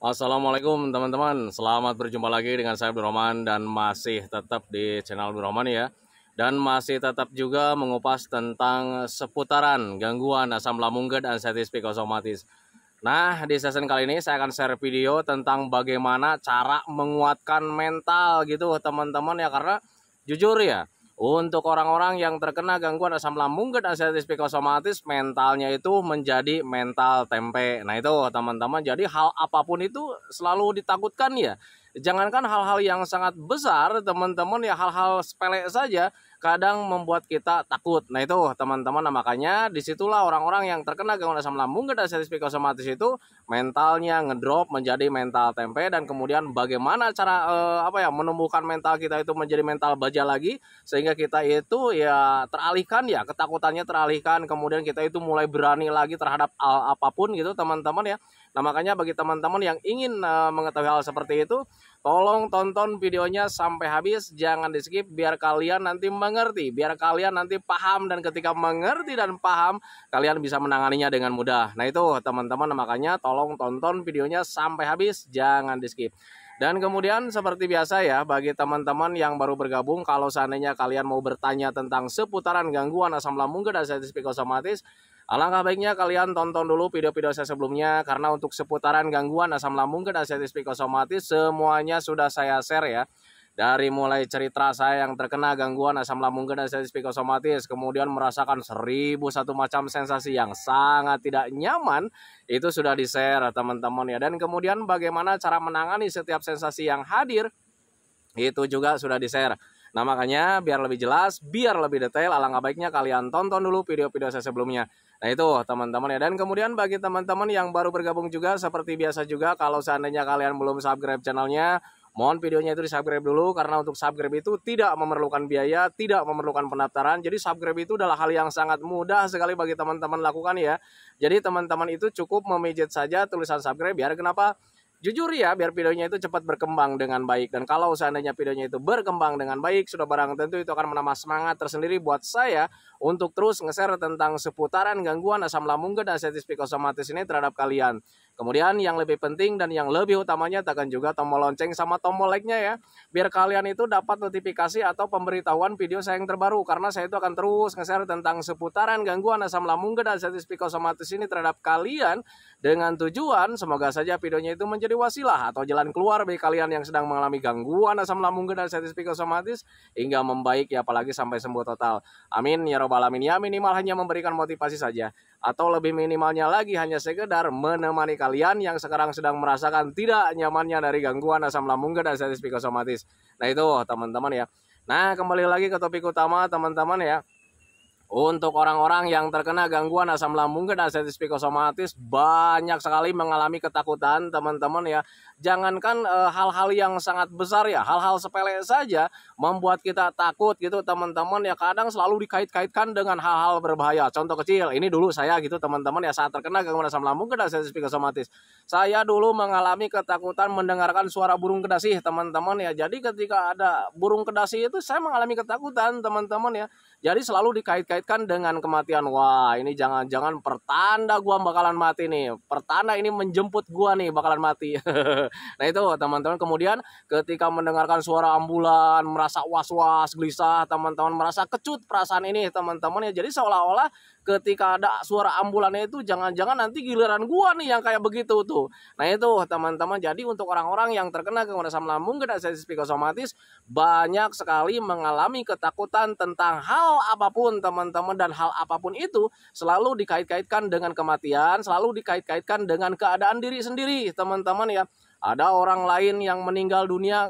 Assalamualaikum teman-teman, selamat berjumpa lagi dengan saya Abdurrahman dan masih tetap di channel Abdurrahman ya. Dan masih tetap juga mengupas tentang seputaran gangguan asam lambung dan anxiety psikosomatis. Nah, di session kali ini saya akan share video tentang bagaimana cara menguatkan mental gitu teman-teman ya. Karena jujur ya, untuk orang-orang yang terkena gangguan asam lambung dan anxiety psikosomatis, mentalnya itu menjadi mental tempe. Nah itu teman-teman, jadi hal apapun itu selalu ditakutkan ya. Jangankan hal-hal yang sangat besar teman-teman ya, hal-hal sepele saja kadang membuat kita takut. Nah itu teman-teman, nah, makanya disitulah orang-orang yang terkena gangguan asam lambung dan anxiety psikosomatis itu mentalnya ngedrop menjadi mental tempe. Dan kemudian bagaimana cara menumbuhkan mental kita itu menjadi mental baja lagi, sehingga kita itu ya teralihkan ya, ketakutannya teralihkan, kemudian kita itu mulai berani lagi terhadap apapun gitu teman-teman ya. Nah makanya bagi teman-teman yang ingin mengetahui hal seperti itu, tolong tonton videonya sampai habis, jangan di skip biar kalian nanti mengerti, biar kalian nanti paham, dan ketika mengerti dan paham kalian bisa menanganinya dengan mudah. Nah itu teman-teman, makanya tolong tonton videonya sampai habis, jangan di skip. Dan kemudian seperti biasa ya, bagi teman-teman yang baru bergabung, kalau seandainya kalian mau bertanya tentang seputaran gangguan asam lambung dan anxiety psikosomatis, alangkah baiknya kalian tonton dulu video-video saya sebelumnya, karena untuk seputaran gangguan asam lambung dan anxiety psikosomatis semuanya sudah saya share ya. Dari mulai cerita saya yang terkena gangguan asam lambung dan anxiety psikosomatis, kemudian merasakan 1001 macam sensasi yang sangat tidak nyaman, itu sudah di-share teman-teman ya. Dan kemudian bagaimana cara menangani setiap sensasi yang hadir, itu juga sudah di-share. Nah makanya biar lebih jelas, biar lebih detail, alangkah baiknya kalian tonton dulu video-video saya sebelumnya. Nah itu teman-teman ya. Dan kemudian bagi teman-teman yang baru bergabung juga, seperti biasa juga, kalau seandainya kalian belum subscribe channelnya, mohon videonya itu di subscribe dulu, karena untuk subscribe itu tidak memerlukan biaya, tidak memerlukan pendaftaran. Jadi subscribe itu adalah hal yang sangat mudah sekali bagi teman-teman lakukan ya. Jadi teman-teman itu cukup memijit saja tulisan subscribe, biar kenapa? Jujur ya, biar videonya itu cepat berkembang dengan baik. Dan kalau seandainya videonya itu berkembang dengan baik, sudah barang tentu itu akan menambah semangat tersendiri buat saya untuk terus nge-share tentang seputaran gangguan asam lambung dan anxiety psikosomatis ini terhadap kalian. Kemudian yang lebih penting dan yang lebih utamanya, tekan juga tombol lonceng sama tombol like-nya ya, biar kalian itu dapat notifikasi atau pemberitahuan video saya yang terbaru, karena saya itu akan terus nge-share tentang seputaran gangguan asam lambung dan anxiety psikosomatis ini terhadap kalian, dengan tujuan semoga saja videonya itu menjadi wasilah atau jalan keluar bagi kalian yang sedang mengalami gangguan asam lambung dan anxiety psikosomatis hingga membaik ya, apalagi sampai sembuh total. Amin ya robbal alamin ya. Minimal hanya memberikan motivasi saja, atau lebih minimalnya lagi hanya sekedar menemani kalian yang sekarang sedang merasakan tidak nyamannya dari gangguan asam lambung dan anxiety psikosomatis. Nah itu teman-teman ya. Nah kembali lagi ke topik utama teman-teman ya. Untuk orang-orang yang terkena gangguan asam lambung dan anxiety psikosomatis, banyak sekali mengalami ketakutan teman-teman ya. Jangankan hal-hal yang sangat besar ya, hal-hal sepele saja membuat kita takut gitu teman-teman ya. Kadang selalu dikait-kaitkan dengan hal-hal berbahaya. Contoh kecil, ini dulu saya gitu teman-teman ya, saat terkena gangguan asam lambung dan anxiety psikosomatis, saya dulu mengalami ketakutan mendengarkan suara burung kedasih teman-teman ya. Jadi ketika ada burung kedasih itu saya mengalami ketakutan teman-teman ya. Jadi selalu dikait-kaitkan dengan kematian. Wah, ini jangan-jangan pertanda gua bakalan mati nih. Pertanda ini menjemput gua nih bakalan mati. Nah itu teman-teman. Kemudian ketika mendengarkan suara ambulan, merasa was-was, gelisah, teman-teman merasa kecut perasaan ini teman-teman ya. Jadi seolah-olah ketika ada suara ambulannya itu jangan-jangan nanti giliran gua nih yang kayak begitu tuh. Nah itu teman-teman. Jadi untuk orang-orang yang terkena gangguan asam lambung dan anxiety psikosomatis, banyak sekali mengalami ketakutan tentang hal apapun teman-teman, dan hal apapun itu selalu dikait-kaitkan dengan kematian, selalu dikait-kaitkan dengan keadaan diri sendiri teman-teman ya. Ada orang lain yang meninggal dunia,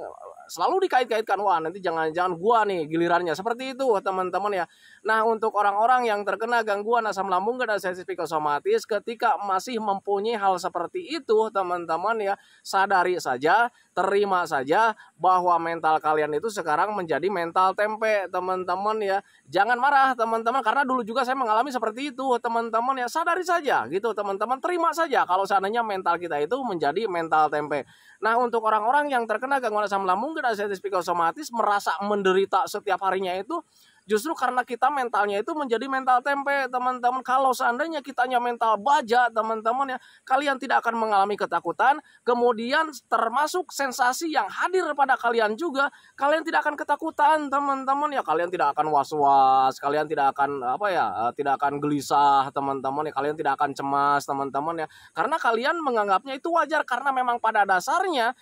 selalu dikait-kaitkan, wah nanti jangan-jangan gua nih gilirannya, seperti itu teman-teman ya. Nah untuk orang-orang yang terkena gangguan asam lambung dan anxiety psikosomatis, ketika masih mempunyai hal seperti itu teman-teman ya, sadari saja, terima saja bahwa mental kalian itu sekarang menjadi mental tempe teman-teman ya. Jangan marah teman-teman, karena dulu juga saya mengalami seperti itu teman-teman ya. Sadari saja gitu teman-teman, terima saja kalau seandainya mental kita itu menjadi mental tempe. Nah untuk orang-orang yang terkena gangguan asam lambung dan anxiety psikosomatis, merasa menderita setiap harinya itu, Justru karena kita mentalnya itu menjadi mental tempe, teman-teman. Kalau seandainya kitanya mental baja, teman-teman ya, kalian tidak akan mengalami ketakutan. Kemudian termasuk sensasi yang hadir pada kalian juga, kalian tidak akan ketakutan, teman-teman ya. Kalian tidak akan was-was, kalian tidak akan tidak akan gelisah, teman-teman ya. Kalian tidak akan cemas, teman-teman ya. Karena kalian menganggapnya itu wajar, karena memang pada dasarnya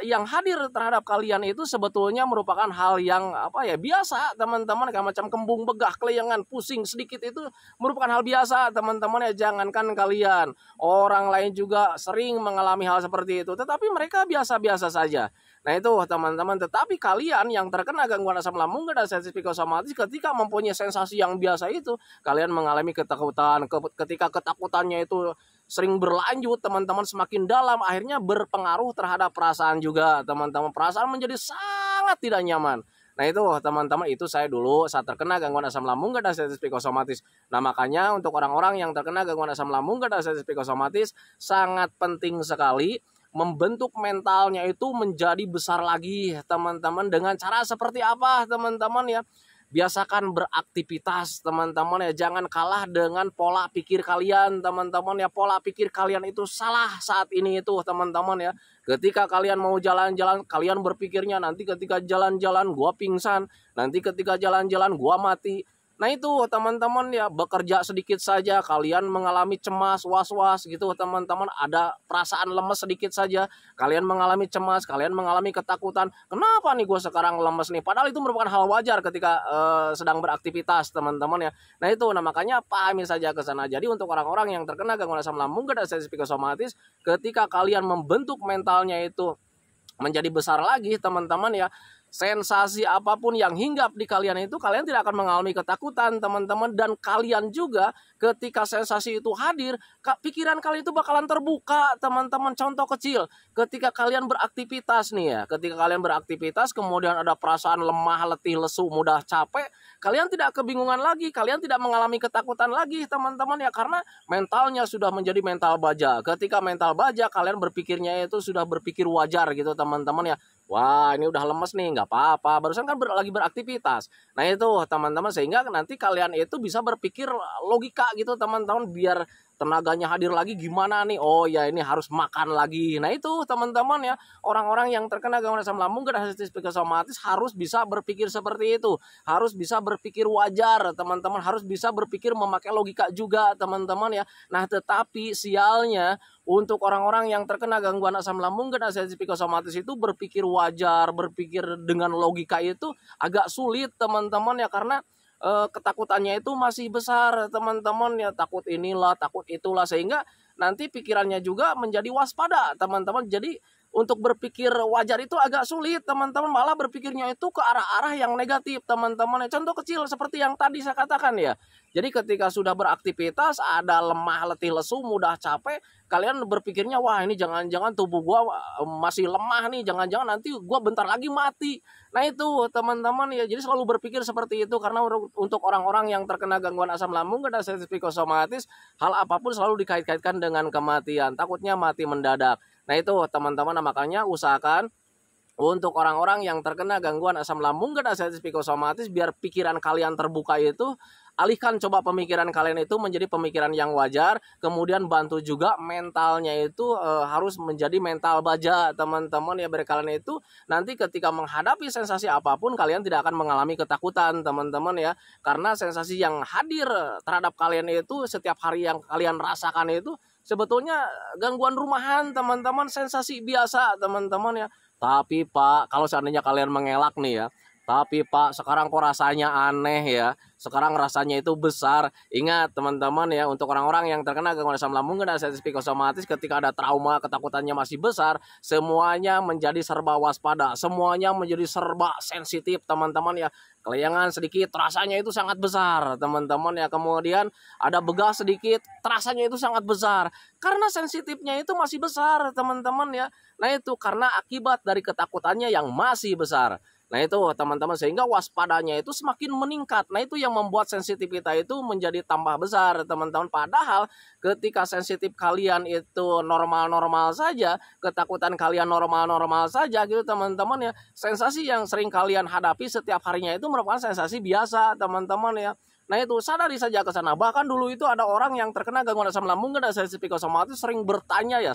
yang hadir terhadap kalian itu sebetulnya merupakan hal yang biasa, teman-teman. Kayak macam kembung, begah, kelayangan, pusing sedikit itu merupakan hal biasa, teman-teman ya. Jangankan kalian, orang lain juga sering mengalami hal seperti itu, tetapi mereka biasa-biasa saja. Nah itu teman-teman, tetapi kalian yang terkena gangguan asam lambung dan sensitif psikosomatis, ketika mempunyai sensasi yang biasa itu, kalian mengalami ketakutan. Ketika ketakutannya itu sering berlanjut, teman-teman, semakin dalam, akhirnya berpengaruh terhadap perasaan juga, teman-teman. Perasaan menjadi sangat tidak nyaman. Nah itu teman-teman, itu saya dulu saat terkena gangguan asam lambung dan sensitif psikosomatis. Nah makanya untuk orang-orang yang terkena gangguan asam lambung dan sensitif psikosomatis, sangat penting sekali membentuk mentalnya itu menjadi besar lagi, teman-teman. Dengan cara seperti apa, teman-teman ya? Biasakan beraktivitas, teman-teman ya. Jangan kalah dengan pola pikir kalian, teman-teman ya. Pola pikir kalian itu salah saat ini itu, teman-teman ya. Ketika kalian mau jalan-jalan, kalian berpikirnya nanti ketika jalan-jalan gua pingsan, nanti ketika jalan-jalan gua mati. Nah itu teman-teman ya, bekerja sedikit saja kalian mengalami cemas, was-was gitu, teman-teman. Ada perasaan lemes sedikit saja, kalian mengalami cemas, kalian mengalami ketakutan. Kenapa nih gue sekarang lemes nih? Padahal itu merupakan hal wajar ketika sedang beraktivitas, teman-teman ya. Nah itu, makanya pahami saja ke sana. Jadi untuk orang-orang yang terkena gangguan asam lambung dan sensitif psikosomatis, ketika kalian membentuk mentalnya itu menjadi besar lagi, teman-teman ya, sensasi apapun yang hinggap di kalian itu, kalian tidak akan mengalami ketakutan, teman-teman. Dan kalian juga ketika sensasi itu hadir, pikiran kalian itu bakalan terbuka, teman-teman. Contoh kecil, ketika kalian beraktivitas nih ya, ketika kalian beraktivitas kemudian ada perasaan lemah, letih, lesu, mudah capek, kalian tidak kebingungan lagi, kalian tidak mengalami ketakutan lagi, teman-teman ya, karena mentalnya sudah menjadi mental baja. Ketika mental baja, kalian berpikirnya itu sudah berpikir wajar gitu, teman-teman ya. Wah, ini udah lemes nih, nggak apa-apa. Barusan kan lagi beraktivitas. Nah itu teman-teman, sehingga nanti kalian itu bisa berpikir logika gitu, teman-teman. Biar tenaganya hadir lagi, gimana nih? Oh ya, ini harus makan lagi. Nah itu teman-teman ya, orang-orang yang terkena gangguan asam lambung dan sensitif psikosomatis harus bisa berpikir seperti itu. Harus bisa berpikir wajar, teman-teman. Harus bisa berpikir memakai logika juga, teman-teman ya. Nah tetapi sialnya, untuk orang-orang yang terkena gangguan asam lambung dan sensitif psikosomatis itu berpikir wajar, berpikir dengan logika itu agak sulit, teman-teman ya. Karena ketakutannya itu masih besar, teman-teman ya. Takut inilah, takut itulah, sehingga nanti pikirannya juga menjadi waspada, teman-teman. Jadi untuk berpikir wajar itu agak sulit, teman-teman. Malah berpikirnya itu ke arah-arah yang negatif, teman-teman. Contoh kecil seperti yang tadi saya katakan ya. Jadi ketika sudah beraktivitas, ada lemah, letih, lesu, mudah capek, kalian berpikirnya, wah ini jangan-jangan tubuh gua masih lemah nih, jangan-jangan nanti gua bentar lagi mati. Nah itu teman-teman ya, jadi selalu berpikir seperti itu. Karena untuk orang-orang yang terkena gangguan asam lambung dan sensitif psikosomatis, hal apapun selalu dikait-kaitkan dengan kematian, takutnya mati mendadak. Nah itu teman-teman, makanya usahakan untuk orang-orang yang terkena gangguan asam lambung dan sensitif psikosomatis, biar pikiran kalian terbuka itu, alihkan coba pemikiran kalian itu menjadi pemikiran yang wajar. Kemudian bantu juga mentalnya itu harus menjadi mental baja, teman-teman ya. Biar kalian itu nanti ketika menghadapi sensasi apapun, kalian tidak akan mengalami ketakutan, teman-teman ya. Karena sensasi yang hadir terhadap kalian itu setiap hari yang kalian rasakan itu sebetulnya gangguan rumahan, teman-teman, sensasi biasa, teman-teman ya. Tapi Pak, kalau seandainya kalian mengelak nih ya, tapi Pak, sekarang kok rasanya aneh ya, sekarang rasanya itu besar. Ingat teman-teman ya, untuk orang-orang yang terkena gangguan asam lambung dan sensitif psikosomatis, ketika ada trauma, ketakutannya masih besar, semuanya menjadi serba waspada, semuanya menjadi serba sensitif, teman-teman ya. Kelayangan sedikit, rasanya itu sangat besar, teman-teman ya. Kemudian ada begah sedikit, rasanya itu sangat besar. Karena sensitifnya itu masih besar, teman-teman ya. Nah itu karena akibat dari ketakutannya yang masih besar. Nah itu teman-teman, sehingga waspadanya itu semakin meningkat. Nah itu yang membuat sensitif kita itu menjadi tambah besar teman-teman. Padahal ketika sensitif kalian itu normal-normal saja, ketakutan kalian normal-normal saja gitu teman-teman ya, sensasi yang sering kalian hadapi setiap harinya itu merupakan sensasi biasa teman-teman ya. Nah itu sadari saja ke sana. Bahkan dulu itu ada orang yang terkena gangguan asam lambung dan sensitif psikosomatis sering bertanya ya.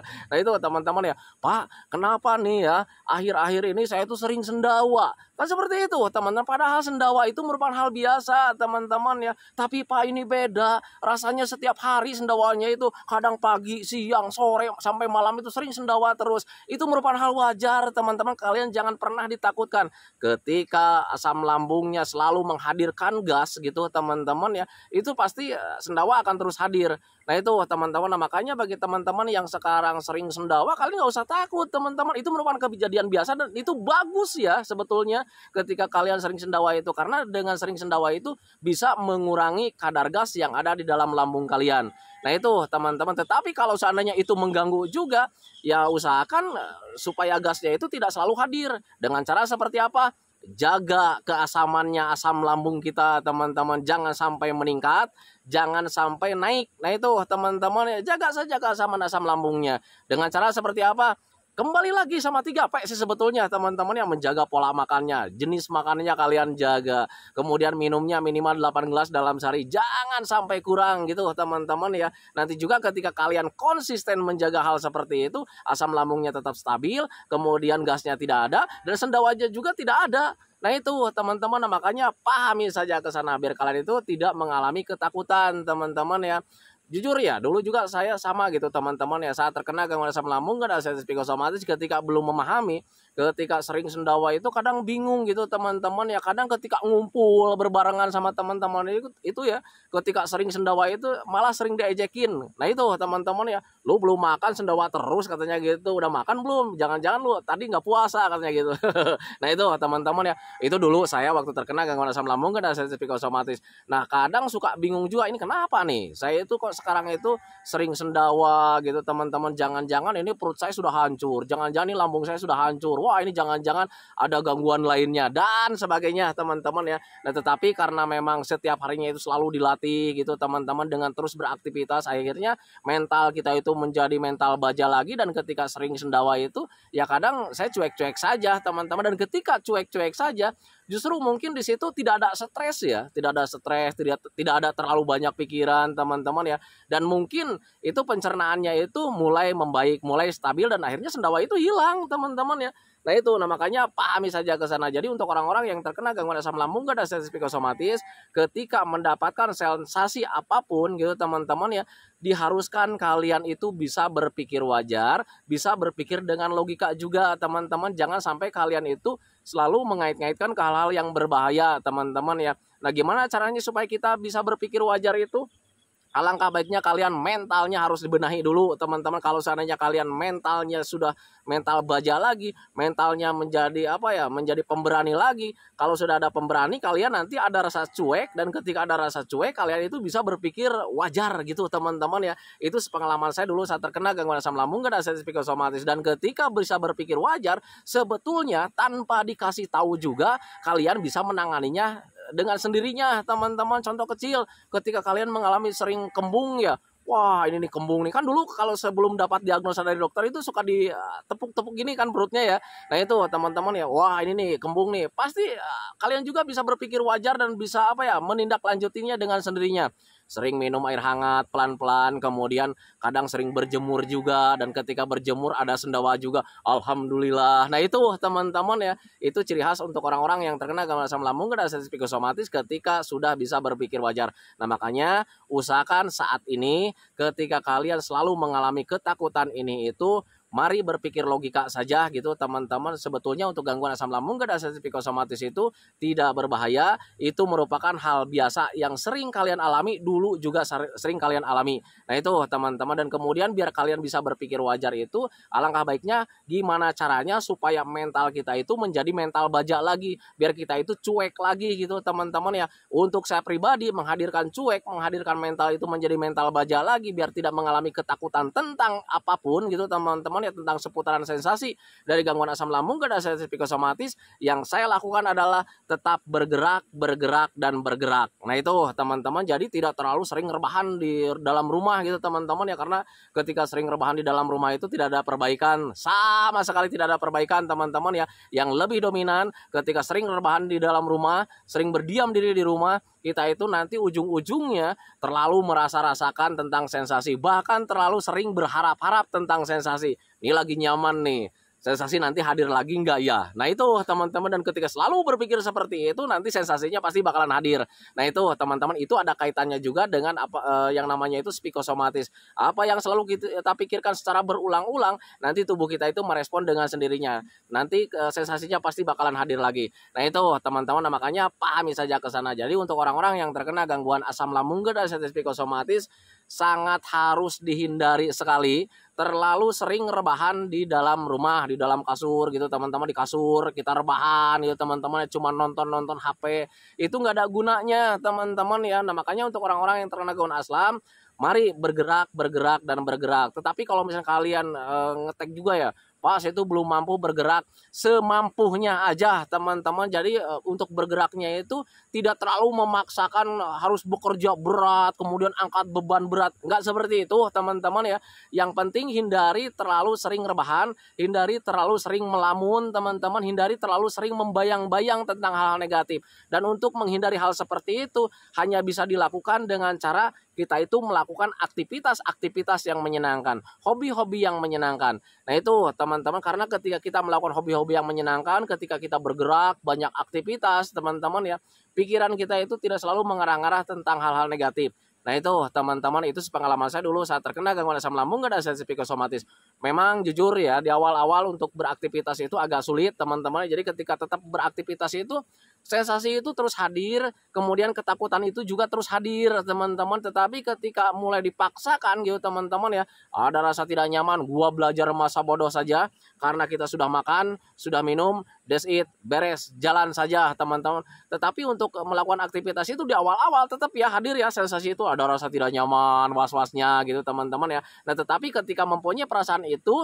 Nah itu teman-teman ya, Pak, kenapa nih ya akhir-akhir ini saya itu sering sendawa? Kan seperti itu teman-teman. Padahal sendawa itu merupakan hal biasa teman-teman ya. Tapi Pak, ini beda. Rasanya setiap hari sendawanya itu kadang pagi, siang, sore sampai malam itu sering sendawa terus. Itu merupakan hal wajar teman-teman. Kalian jangan pernah ditakutkan ketika asam lambungnya selalu menghadirkan gas gitu teman-teman ya, itu pasti sendawa akan terus hadir. Nah itu teman-teman, nah, makanya bagi teman-teman yang sekarang sering sendawa, kalian nggak usah takut teman-teman. Itu merupakan kejadian biasa dan itu bagus ya sebetulnya ketika kalian sering sendawa itu, karena dengan sering sendawa itu bisa mengurangi kadar gas yang ada di dalam lambung kalian. Nah itu teman-teman, tetapi kalau seandainya itu mengganggu juga, ya usahakan supaya gasnya itu tidak selalu hadir. Dengan cara seperti apa? Jaga keasamannya asam lambung kita teman-teman, jangan sampai meningkat, jangan sampai naik. Nah itu teman-teman ya, jaga saja keasaman asam lambungnya. Dengan cara seperti apa? Kembali lagi sama 3P sih sebetulnya teman-teman, yang menjaga pola makannya, jenis makanannya kalian jaga, kemudian minumnya minimal 8 gelas dalam sehari, jangan sampai kurang gitu teman-teman ya. Nanti juga ketika kalian konsisten menjaga hal seperti itu, asam lambungnya tetap stabil, kemudian gasnya tidak ada, dan sendawanya juga tidak ada. Nah itu teman-teman, nah, makanya pahami saja ke sana biar kalian itu tidak mengalami ketakutan teman-teman ya. Jujur ya, dulu juga saya sama gitu teman-teman ya, saat terkena gangguan asam lambung kan sensitif psikosomatis, ketika belum memahami, ketika sering sendawa itu kadang bingung gitu teman-teman ya, kadang ketika ngumpul berbarengan sama teman-teman itu ya, ketika sering sendawa itu malah sering diejekin. Nah itu teman-teman ya, lu belum makan sendawa terus katanya gitu, udah makan belum? Jangan-jangan lu tadi nggak puasa katanya gitu. Nah itu teman-teman ya, itu dulu saya waktu terkena gangguan asam lambung kan sensitif psikosomatis. Nah kadang suka bingung juga, ini kenapa nih saya itu kok sekarang itu sering sendawa gitu teman-teman, jangan-jangan ini perut saya sudah hancur, jangan-jangan ini lambung saya sudah hancur, wah ini jangan-jangan ada gangguan lainnya dan sebagainya teman-teman ya. Nah tetapi karena memang setiap harinya itu selalu dilatih gitu teman-teman, dengan terus beraktivitas, akhirnya mental kita itu menjadi mental baja lagi, dan ketika sering sendawa itu ya kadang saya cuek-cuek saja teman-teman, dan ketika cuek-cuek saja justru mungkin di situ tidak ada stres ya, tidak ada stres, tidak ada terlalu banyak pikiran teman-teman ya, dan mungkin itu pencernaannya itu mulai membaik, mulai stabil, dan akhirnya sendawa itu hilang teman-teman ya. Nah itu, nah makanya pahami saja ke sana. Jadi untuk orang-orang yang terkena gangguan asam lambung dan sensitif psikosomatis, ketika mendapatkan sensasi apapun gitu teman-teman ya, diharuskan kalian itu bisa berpikir wajar, bisa berpikir dengan logika juga teman-teman. Jangan sampai kalian itu selalu mengait-ngaitkan ke hal-hal yang berbahaya teman-teman ya. Nah gimana caranya supaya kita bisa berpikir wajar itu? Alangkah baiknya kalian mentalnya harus dibenahi dulu teman-teman. Kalau seandainya kalian mentalnya sudah mental baja lagi, mentalnya menjadi apa ya, menjadi pemberani lagi. Kalau sudah ada pemberani, kalian nanti ada rasa cuek, dan ketika ada rasa cuek kalian itu bisa berpikir wajar gitu teman-teman ya. Itu pengalaman saya dulu saat terkena gangguan asam lambung dan sensitif psikosomatis, dan ketika bisa berpikir wajar, sebetulnya tanpa dikasih tahu juga kalian bisa menanganinya dengan sendirinya teman-teman. Contoh kecil, ketika kalian mengalami sering kembung ya, wah ini nih kembung nih, kan dulu kalau sebelum dapat diagnosa dari dokter itu suka ditepuk-tepuk gini kan perutnya ya. Nah itu teman-teman ya, wah ini nih kembung nih, pasti kalian juga bisa berpikir wajar dan bisa apa ya, menindaklanjutinya dengan sendirinya. Sering minum air hangat pelan-pelan, kemudian kadang sering berjemur juga, dan ketika berjemur ada sendawa juga, alhamdulillah. Nah itu teman-teman ya, itu ciri khas untuk orang-orang yang terkena gangguan asam lambung dan sensitif psikosomatis ketika sudah bisa berpikir wajar. Nah makanya usahakan saat ini ketika kalian selalu mengalami ketakutan ini itu, mari berpikir logika saja gitu teman-teman. Sebetulnya untuk gangguan asam lambung dan sensitif psikosomatis itu tidak berbahaya, itu merupakan hal biasa yang sering kalian alami, dulu juga sering kalian alami. Nah itu teman-teman, dan kemudian biar kalian bisa berpikir wajar itu, alangkah baiknya gimana caranya supaya mental kita itu menjadi mental baja lagi, biar kita itu cuek lagi gitu teman-teman ya. Untuk saya pribadi menghadirkan cuek, menghadirkan mental itu menjadi mental baja lagi, biar tidak mengalami ketakutan tentang apapun gitu teman-teman ya tentang seputaran sensasi dari gangguan asam lambung dan sensitif psikosomatis, yang saya lakukan adalah tetap bergerak, bergerak, dan bergerak. Nah itu teman-teman, jadi tidak terlalu sering rebahan di dalam rumah gitu teman-teman ya, karena ketika sering rebahan di dalam rumah itu tidak ada perbaikan, sama sekali tidak ada perbaikan teman-teman ya. Yang lebih dominan ketika sering rebahan di dalam rumah, sering berdiam diri di rumah, kita itu nanti ujung-ujungnya terlalu merasa-rasakan tentang sensasi, bahkan terlalu sering berharap-harap tentang sensasi. Ini lagi nyaman nih, sensasi nanti hadir lagi enggak ya? Nah itu teman-teman, dan ketika selalu berpikir seperti itu, nanti sensasinya pasti bakalan hadir. Nah itu teman-teman, itu ada kaitannya juga dengan apa yang namanya itu psikosomatis. Apa yang selalu kita pikirkan secara berulang-ulang, nanti tubuh kita itu merespon dengan sendirinya. Nanti sensasinya pasti bakalan hadir lagi. Nah itu teman-teman, makanya pahami saja ke sana. Jadi untuk orang-orang yang terkena gangguan asam lambung dan sensitif psikosomatis, sangat harus dihindari sekali terlalu sering rebahan di dalam rumah, di dalam kasur gitu teman-teman. Di kasur kita rebahan gitu teman-teman, cuma nonton HP, itu nggak ada gunanya teman-teman ya. Nah makanya untuk orang-orang yang terkena gangguan asam, mari bergerak, bergerak, dan bergerak. Tetapi kalau misalnya kalian ngetek juga ya, Pak, saya itu belum mampu bergerak, semampunya aja teman-teman. Jadi untuk bergeraknya itu tidak terlalu memaksakan harus bekerja berat, kemudian angkat beban berat. Nggak seperti itu teman-teman ya. Yang penting hindari terlalu sering rebahan, hindari terlalu sering melamun teman-teman, hindari terlalu sering membayang-bayang tentang hal-hal negatif. Dan untuk menghindari hal seperti itu hanya bisa dilakukan dengan cara kita itu melakukan aktivitas-aktivitas yang menyenangkan, hobi-hobi yang menyenangkan. Nah itu teman-teman, karena ketika kita melakukan hobi-hobi yang menyenangkan, ketika kita bergerak, banyak aktivitas teman-teman ya, pikiran kita itu tidak selalu mengarah-arah tentang hal-hal negatif. Nah itu teman-teman, itu pengalaman saya dulu saat terkena gangguan asam lambung dan sensitif psikosomatis. Memang jujur ya, di awal-awal untuk beraktivitas itu agak sulit teman-teman. Jadi ketika tetap beraktivitas itu, sensasi itu terus hadir, kemudian ketakutan itu juga terus hadir teman-teman. Tetapi ketika mulai dipaksakan gitu teman-teman ya, ada rasa tidak nyaman, gua belajar masa bodoh saja, karena kita sudah makan, sudah minum, that's it, beres, jalan saja teman-teman. Tetapi untuk melakukan aktivitas itu di awal-awal tetap ya hadir ya sensasi itu, ada rasa tidak nyaman, was-wasnya gitu teman-teman ya. Nah tetapi ketika mempunyai perasaan itu,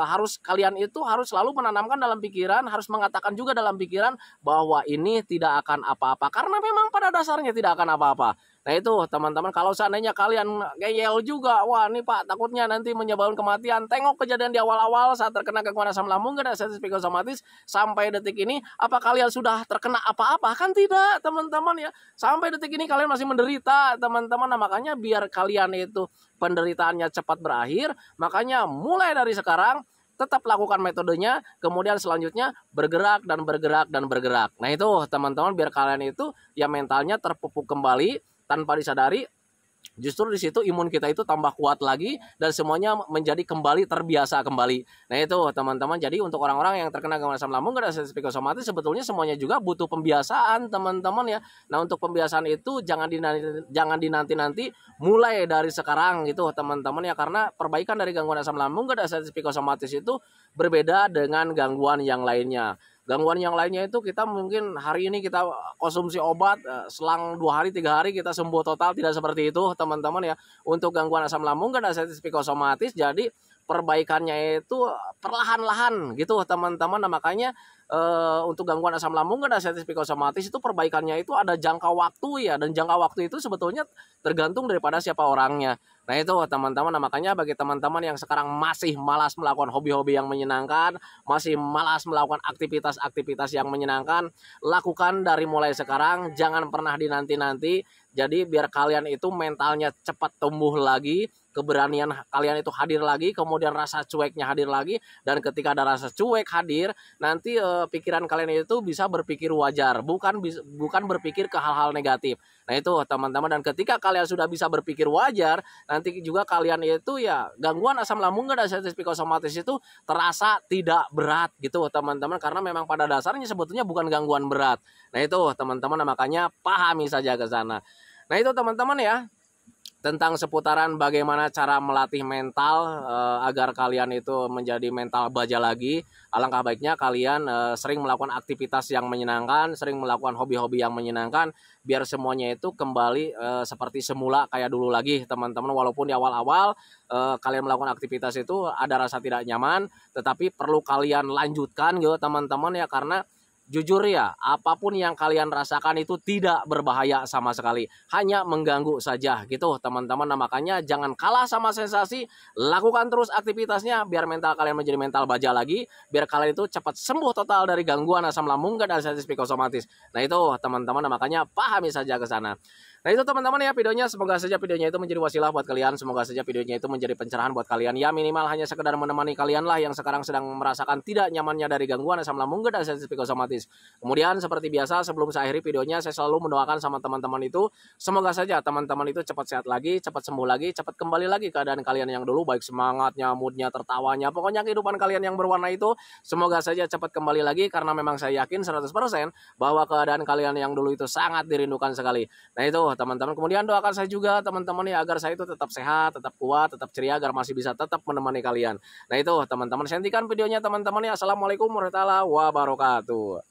harus kalian itu harus selalu menanamkan dalam pikiran, harus mengatakan juga dalam pikiran bahwa ini tidak akan apa-apa, karena memang pada dasarnya tidak akan apa-apa. Nah itu teman-teman, kalau seandainya kalian ngeyel juga, wah ini Pak takutnya nanti menyebabkan kematian, tengok kejadian di awal-awal saat terkena gangguan asam lambung dan sensitif psikosomatis sampai detik ini, apa kalian sudah terkena apa-apa? Kan tidak teman-teman ya, sampai detik ini kalian masih menderita teman-teman. Nah makanya biar kalian itu penderitaannya cepat berakhir, makanya mulai dari sekarang tetap lakukan metodenya, kemudian selanjutnya bergerak dan bergerak dan bergerak. Nah itu teman-teman, biar kalian itu ya mentalnya terpupuk kembali tanpa disadari. Justru di situ imun kita itu tambah kuat lagi dan semuanya menjadi kembali terbiasa kembali. Nah itu teman-teman, jadi untuk orang-orang yang terkena gangguan asam lambung dan sensitif psikosomatis, sebetulnya semuanya juga butuh pembiasaan teman-teman ya. Nah untuk pembiasaan itu jangan dinanti-nanti, mulai dari sekarang gitu teman-teman ya, karena perbaikan dari gangguan asam lambung dan sensitif psikosomatis itu berbeda dengan gangguan yang lainnya. Gangguan yang lainnya itu kita mungkin hari ini kita konsumsi obat, selang 2 hari 3 hari kita sembuh total, tidak seperti itu teman-teman ya. Untuk gangguan asam lambung dan sensitif psikosomatis, jadi perbaikannya itu perlahan-lahan gitu teman-teman. Nah makanya untuk gangguan asam lambung dan sensitif psikosomatis itu perbaikannya itu ada jangka waktu ya, dan jangka waktu itu sebetulnya tergantung daripada siapa orangnya. Nah itu teman-teman, nah makanya bagi teman-teman yang sekarang masih malas melakukan hobi-hobi yang menyenangkan, masih malas melakukan aktivitas-aktivitas yang menyenangkan, lakukan dari mulai sekarang, jangan pernah dinanti-nanti. Jadi biar kalian itu mentalnya cepat tumbuh lagi, keberanian kalian itu hadir lagi, kemudian rasa cueknya hadir lagi, dan ketika ada rasa cuek hadir, nanti pikiran kalian itu bisa berpikir wajar, bukan berpikir ke hal-hal negatif. Nah itu teman-teman, dan ketika kalian sudah bisa berpikir wajar, nanti juga kalian itu ya gangguan asam lambung dan sensitif psikosomatis itu terasa tidak berat gitu teman-teman, karena memang pada dasarnya sebetulnya bukan gangguan berat. Nah itu teman-teman, makanya pahami saja ke sana. Nah itu teman-teman ya. tentang seputaran bagaimana cara melatih mental agar kalian itu menjadi mental baja lagi. Alangkah baiknya kalian sering melakukan aktivitas yang menyenangkan, sering melakukan hobi-hobi yang menyenangkan, biar semuanya itu kembali seperti semula kayak dulu lagi teman-teman. Walaupun di awal-awal kalian melakukan aktivitas itu ada rasa tidak nyaman, tetapi perlu kalian lanjutkan gitu teman-teman ya, karena jujur ya, apapun yang kalian rasakan itu tidak berbahaya sama sekali, hanya mengganggu saja gitu teman-teman. Nah, makanya jangan kalah sama sensasi, lakukan terus aktivitasnya biar mental kalian menjadi mental baja lagi, biar kalian itu cepat sembuh total dari gangguan asam lambung dan anestesi psikosomatis. Nah itu teman-teman, nah, makanya pahami saja ke sana. Nah itu teman-teman ya videonya, semoga saja videonya itu menjadi wasilah buat kalian, semoga saja videonya itu menjadi pencerahan buat kalian ya, minimal hanya sekedar menemani kalian lah yang sekarang sedang merasakan tidak nyamannya dari gangguan asam lambung dan anestesi psikosomatis. Kemudian seperti biasa sebelum saya akhiri videonya, saya selalu mendoakan sama teman-teman itu, semoga saja teman-teman itu cepat sehat lagi, cepat sembuh lagi, cepat kembali lagi keadaan kalian yang dulu, baik semangatnya, moodnya, tertawanya, pokoknya kehidupan kalian yang berwarna itu semoga saja cepat kembali lagi, karena memang saya yakin 100% bahwa keadaan kalian yang dulu itu sangat dirindukan sekali. Nah itu teman-teman, kemudian doakan saya juga teman-teman ya, agar saya itu tetap sehat, tetap kuat, tetap ceria, agar masih bisa tetap menemani kalian. Nah itu teman-teman, saya hentikan videonya teman-teman ya. Assalamualaikum warahmatullahi wabarakatuh.